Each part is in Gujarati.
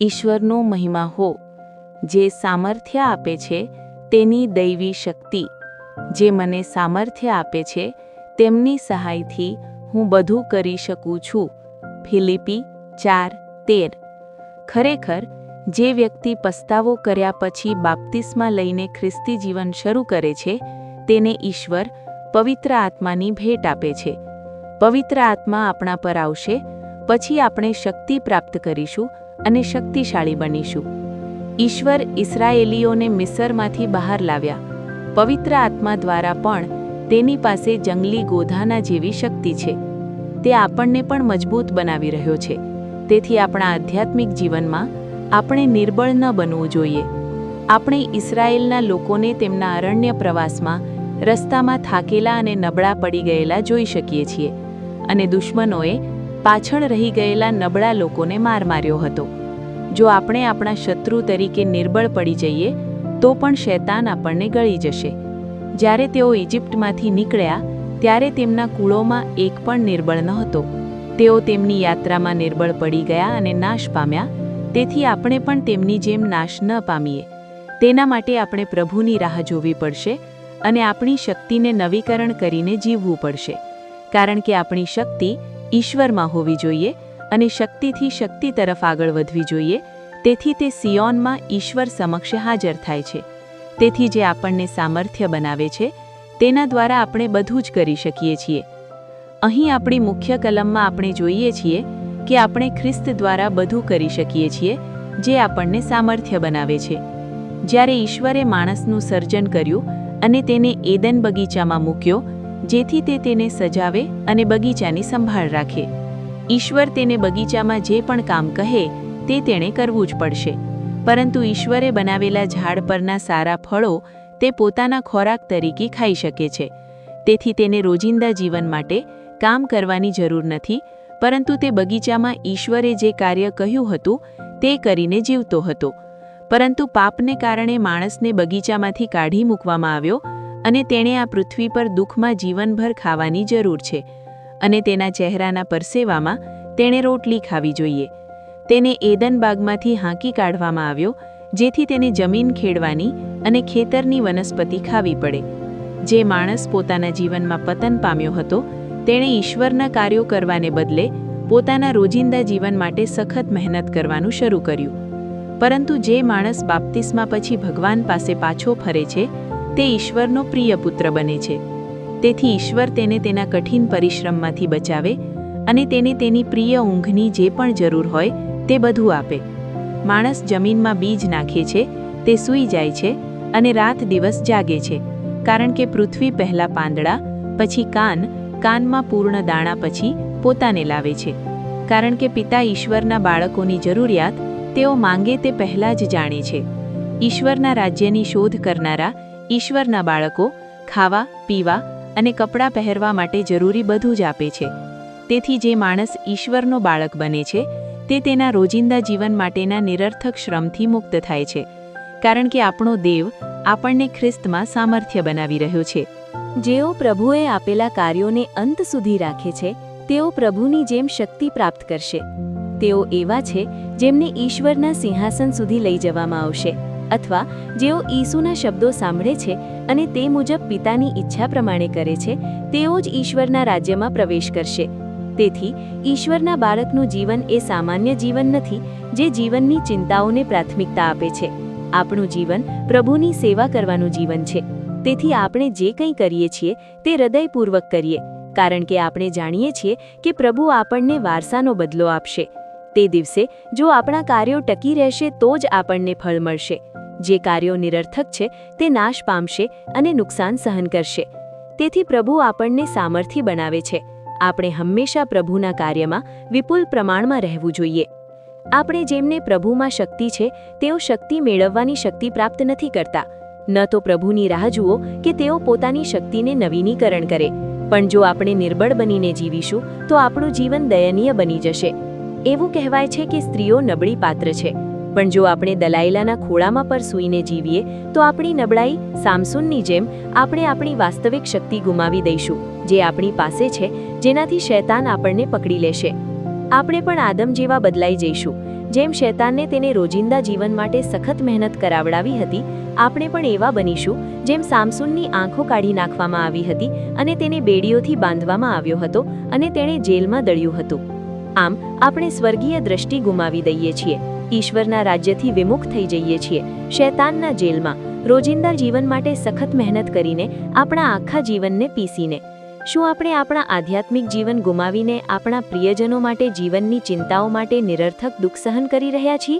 ઈશ્વરનો મહિમા હો, જે સામર્થ્ય આપે છે તેની દૈવી શક્તિ, જે મને સામર્થ્ય આપે છે તેમની સહાયથી હું બધું કરી શકું છું. ફિલિપી 4:13. ખરેખર, જે વ્યક્તિ પસ્તાવો કર્યા પછી બાપ્તિસ્મા લઈને ખ્રિસ્તી જીવન શરૂ કરે છે તેને ઈશ્વર પવિત્ર આત્માની ભેટ આપે છે. પવિત્ર આત્મા આપણા પર આવશે, પછી આપણે શક્તિ પ્રાપ્ત કરીશું અને શક્તિશાળી બનીશું. ઈશ્વર ઇસ્રાયેલીઓને મિસરમાંથી બહાર લાવ્યા. પવિત્ર આત્મા દ્વારા પણ તેની પાસે જંગલી ગોધાના જેવી શક્તિ છે. તે આપણને પણ મજબૂત બનાવી રહ્યો છે. તેથી આપણા આધ્યાત્મિક જીવનમાં આપણે નિર્બળ ન બનવું જોઈએ. આપણે ઇસ્રાયેલના લોકોને તેમના અરણ્ય પ્રવાસમાં રસ્તામાં થાકેલા અને નબળા પડી ગયેલા જોઈ શકીએ છીએ, અને દુશ્મનોએ પાછળ રહી ગયેલા નબળા લોકોને માર માર્યો હતો. જો આપણે આપણા શત્રુ તરીકે નિર્બળ પડી જઈએ તો પણ શૈતાન આપણને ગળી જશે. જ્યારે તેઓ ઇજિપ્તમાંથી નીકળ્યા ત્યારે તેમના કુળોમાં એક પણ નિર્બળ ન હતો. તેઓ તેમની યાત્રામાં નિર્બળ પડી ગયા અને નાશ પામ્યા. તેથી આપણે પણ તેમની જેમ નાશ ન પામીએ. તેના માટે આપણે પ્રભુની રાહ જોવી પડશે અને આપણી શક્તિને નવીકરણ કરીને જીવવું પડશે. કારણ કે આપણી શક્તિ ઈશ્વરમાં હોવી જોઈએ અને શક્તિથી શક્તિ તરફ આગળ વધવી જોઈએ. તેથી તે સિયોનમાં ઈશ્વર સમક્ષ હાજર થાય છે. તેથી જે આપણને સામર્થ્ય બનાવે છે તેના દ્વારા આપણે બધું જ કરી શકીએ છીએ. અહીં આપણી મુખ્ય કલમમાં આપણે જોઈએ છીએ કે આપણે ખ્રિસ્ત દ્વારા બધું કરી શકીએ છીએ, જે આપણને સામર્થ્ય બનાવે છે. જ્યારે ઈશ્વરે માણસનું સર્જન કર્યું અને તેને એદન બગીચામાં મૂક્યો, જેથી તે તેને સજાવે અને બગીચાની સંભાળ રાખે. ઈશ્વર તેને બગીચામાં જે પણ કામ કહે તે તેણે કરવું જ પડશે. પરંતુ ઈશ્વરે બનાવેલા ઝાડ પરના સારા ફળો તે પોતાના ખોરાક તરીકે ખાઈ શકે છે. તેથી તેને રોજિંદા જીવન માટે કામ કરવાની જરૂર નથી, પરંતુ તે બગીચામાં ઈશ્વરે જે કાર્ય કહ્યું હતું તે કરીને જીવતો હતો. પરંતુ પાપને કારણે માણસને બગીચામાંથી કાઢી મૂકવામાં આવ્યો અને તેણે આ પૃથ્વી પર દુઃખમાં જીવનભર ખાવાની જરૂર છે, અને તેના ચહેરાના પરસેવામાં તેણે રોટલી ખાવી જોઈએ. તેને એદન બાગમાંથી હાંકી કાઢવામાં આવ્યો, જેથી તેને જમીન ખેડવાની અને ખેતરની વનસ્પતિ ખાવી પડે. જે માણસ પોતાના જીવનમાં પતન પામ્યો હતો તેણે ઈશ્વરના કાર્યો કરવાને બદલે પોતાના રોજિંદા જીવન માટે સખત મહેનત કરવાનું શરૂ કર્યું. પરંતુ જે માણસ બાપ્તિસ્મા પછી ભગવાન પાસે પાછો ફરે છે તે ઈશ્વરનો પ્રિય પુત્ર બને છે. તેથી ઈશ્વર તેને તેના કઠિન પરિશ્રમમાંથી બચાવે અને તેને તેની પ્રિય ઊંઘની જે પણ જરૂર હોય તે બધું આપે. માણસ જમીનમાં બીજ નાખે છે, તે સૂઈ જાય છે અને રાત દિવસ જાગે છે, કારણ કે પૃથ્વી પહેલાં પાંદડા, પછી કાનમાં પૂર્ણ દાણા, પછી પોતાને લાવે છે. કારણ કે પિતા ઈશ્વરના બાળકોની જરૂરિયાત તેઓ માંગે તે પહેલાં જ જાણે છે. ઈશ્વરના રાજ્યની શોધ કરનારા ઈશ્વરના બાળકો ખાવા, પીવા અને કપડાં પહેરવા માટે જરૂરી બધું જ આપે છે. તેથી જે માણસ ઈશ્વરનો બાળક બને છે તે તેના રોજિંદા જીવન માટેના નિરર્થક શ્રમથી મુક્ત થાય છે, કારણ કે આપણો દેવ આપણને ખ્રિસ્તમાં સામર્થ્ય બનાવી રહ્યો છે. જેઓ પ્રભુએ આપેલા કાર્યોને અંત સુધી રાખે છે તેઓ પ્રભુની જેમ શક્તિ પ્રાપ્ત કરશે. તેઓ એવા છે જેમને ઈશ્વરના સિંહાસન સુધી લઈ જવામાં આવશે, અથવા જેઓ ઈસુના શબ્દો સાંભળે છે અને તે મુજબ પિતાની ઈચ્છા પ્રમાણે કરે છે તેઓ જ ઈશ્વરના રાજ્યમાં પ્રવેશ કરશે. તેથી ઈશ્વરના બાળકનું જીવન એ સામાન્ય જીવન નથી જે જીવનની ચિંતાઓને પ્રાથમિકતા આપે છે. આપણું જીવન પ્રભુની સેવા કરવાનું જીવન છે. તેથી આપણે જે કંઈ કરીએ છીએ તે હૃદયપૂર્વક કરીએ, કારણ કે આપણે જાણીએ છીએ કે પ્રભુ આપણને વારસાનો બદલો આપશે. તે દિવસે જો આપણા કાર્યો ટકી રહેશે તો જ આપણને ફળ મળશે. જે કાર્યો નિરર્થક છે તે નાશ પામશે અને નુકસાન સહન કરશે. તેથી પ્રભુ આપણને સામર્થ્ય બનાવે છે. આપણે હંમેશા પ્રભુના કાર્યમાં વિપુલ પ્રમાણમાં રહેવું જોઈએ. આપણે જેમને પ્રભુમાં શક્તિ છે તેઓ શક્તિ મેળવવાની શક્તિ પ્રાપ્ત નથી કરતા. ન તો પ્રભુની રાહ જુઓ કે તેઓ પોતાની શક્તિને નવીનીકરણ કરે, પણ જો આપણે નિર્બળ બનીને જીવીશું તો આપણું જીવન દયનીય બની જશે. એવું કહેવાય છે કે સ્ત્રીઓ નબળી પાત્ર છે, પણ જો આપણે દલાઈલાના ખોળામાં પર સૂઈને જીવીએ તો આપણી નબળાઈ સામસૂનની જેમ આપણે આપણી વાસ્તવિક શક્તિ ગુમાવી દઈશું, જે આપણી પાસે છે, જેનાથી શૈતાન આપણને પકડી લેશે. આપણે પણ આદમ જેવા બદલાઈ જઈશું, જેમ શૈતાનને તેને રોજિંદા જીવન માટે સખત મહેનત કરાવડાવી હતી, આપણે પણ એવા બનીશું જેમ સામસૂનની આંખો કાઢી નાખવામાં આવી હતી અને તેને બેડીઓથી બાંધવામાં આવ્યો હતો અને તેણે જેલમાં દળ્યું હતું. આમ આપણે સ્વર્ગીય દ્રષ્ટિ ગુમાવી દઈએ છીએ, ઈશ્વરના રાજ્યથી વિમુખ થઈ જઈએ છીએ. શૈતાનના જેલમાં રોજિંદા જીવન માટે સખત મહેનત કરીને, આપણા આખા જીવનને પીસીને. શું આપણે આપણા આધ્યાત્મિક જીવન ગુમાવીને આપણા પ્રિયજનો માટે જીવનની ચિંતાઓ માટે નિરર્થક દુઃખ સહન કરી રહ્યા છીએ?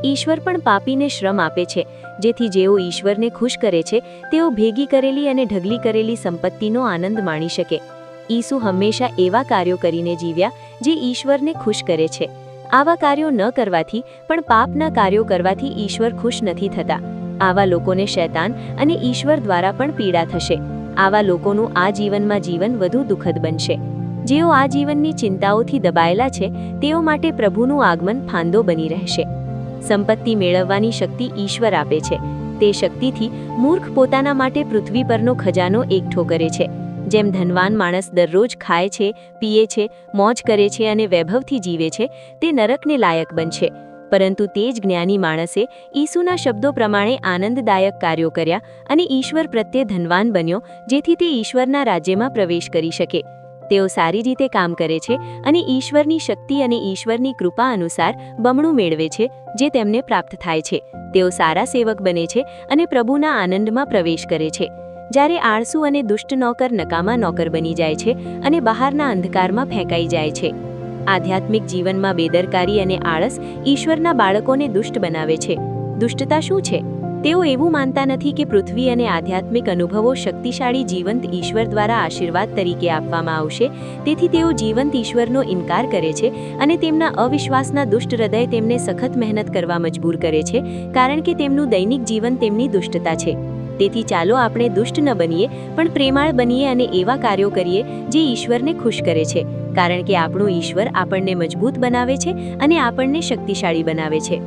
ઈશ્વર પણ પાપીને શ્રમ આપે છે, જેથી જેઓ ઈશ્વરને ખુશ કરે છે તેઓ ભેગી કરેલી અને ઢગલી કરેલી સંપત્તિનો આનંદ માણી શકે. ઈસુ હંમેશા એવા કાર્યો કરીને જીવ્યા જે ઈશ્વરને ખુશ કરે છે. આવા કાર્યો ન કરવાથી પણ પાપના કાર્યો કરવાથી ઈશ્વર ખુશ નથી થતા. આવા લોકોને શૈતાન અને ઈશ્વર દ્વારા પણ પીડા થશે. આવા લોકોનું આ જીવનમાં જીવન વધુ દુઃખદ બનશે. જેઓ આ જીવનની ચિંતાઓથી દબાયેલા છે તેઓ માટે પ્રભુનું આગમન ફાંદો બની રહેશે. સંપત્તિ મેળવવાની શક્તિ ઈશ્વર આપે છે. તે શક્તિથી મૂર્ખ પોતાના માટે પૃથ્વી પરનો ખજાનો એકઠો કરે છે. જેમ ધનવાન માણસ દરરોજ ખાય છે, પીએ છે, મોજ કરે છે અને વૈભવથી જીવે છે, તે નરકને લાયક બનશે. પરંતુ તે જ જ્ઞાની માણસે ઈસુના શબ્દો પ્રમાણે આનંદદાયક કાર્યો કર્યા અને ઈશ્વર પ્રત્યે ધનવાન બન્યો, જેથી તે ઈશ્વરના રાજ્યમાં પ્રવેશ કરી શકે. તેઓ સારી રીતે કામ કરે છે અને ઈશ્વરની શક્તિ અને ઈશ્વરની કૃપા અનુસાર બમણું મેળવે છે, જે તેમને પ્રાપ્ત થાય છે. તેઓ સારા સેવક બને છે અને પ્રભુના આનંદમાં પ્રવેશ કરે છે. જ્યારે આળસુ અને દુષ્ટ નોકર નકામા નોકર બની જાય છે અને બહારના અંધકારમાં ફેંકાઈ જાય છે. આધ્યાત્મિક જીવનમાં બેદરકારી અને આળસ ઈશ્વરના બાળકોને દુષ્ટ બનાવે છે. દુષ્ટતા શું છે? તેઓ એવું માનતા નથી કે પૃથ્વી અને આધ્યાત્મિક અનુભવો શક્તિશાળી જીવંત ઈશ્વર દ્વારા આશીર્વાદ તરીકે આપવામાં આવશે. તેથી તેઓ જીવંત ઈશ્વરનો ઇનકાર કરે છે અને તેમના અવિશ્વાસના દુષ્ટ હૃદય તેમને સખત મહેનત કરવા મજબૂર કરે છે, કારણ કે તેમનું દૈનિક જીવન તેમની દુષ્ટતા છે. તેથી ચાલો આપણે દુષ્ટ ન બનીએ, પણ પ્રેમાળ બનીએ અને એવા કાર્યો કરીએ જે ઈશ્વરને ખુશ કરે છે, કારણ કે આપણું ઈશ્વર આપણને મજબૂત બનાવે છે અને આપણને શક્તિશાળી બનાવે છે.